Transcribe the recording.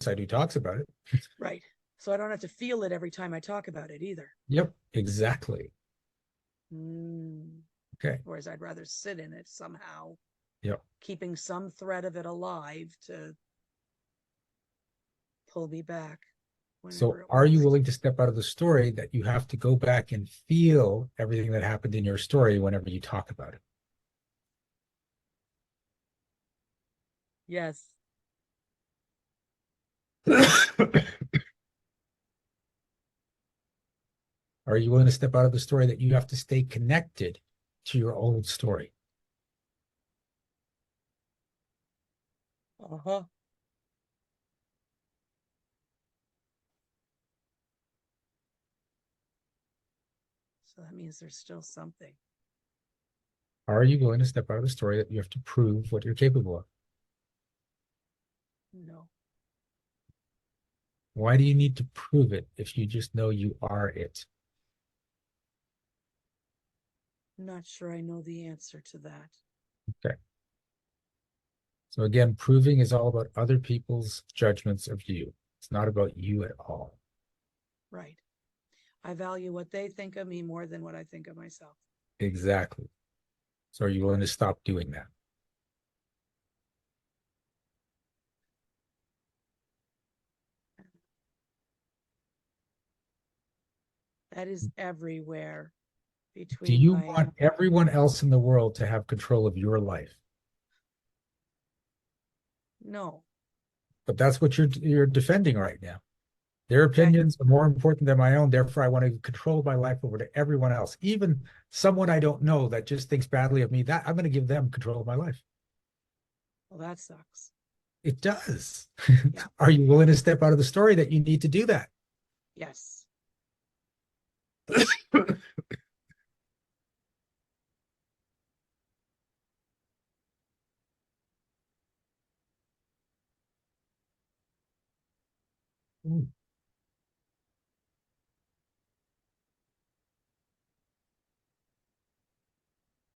side who talks about it. Right. So I don't have to feel it every time I talk about it either. Yep, exactly. Mm. Okay. Whereas I'd rather sit in it somehow, Yep. keeping some thread of it alive to pull me back whenever So it are you wants to. willing to step out of the story that you have to go back and feel everything that happened in your story whenever you talk about Yes. it? Are you willing to step out of the story that you have to stay connected to your old story? Uh-huh. So that means there's still something. Are you willing to step out of the story that you have to prove what you're capable of? No. Why do you need to prove it if you just know you are it? I'm not sure I know the answer to that. Okay. So again, proving is all about other people's judgments of you. It's not about you at all. Right. I value what they think of me more than what I think of myself. Exactly. So are you willing to stop doing that? That is everywhere Do between you my, want everyone else in the world to have control of your life? no. But that's what you're defending right now. Their Okay. opinions are more important than my own. Therefore, I want to control my life over to everyone else, even someone I don't know that just thinks badly of me. That I'm going to give them control of my life. Well, that sucks. It does. Yeah. Are you willing to step out of the story that you need to do that? Yes.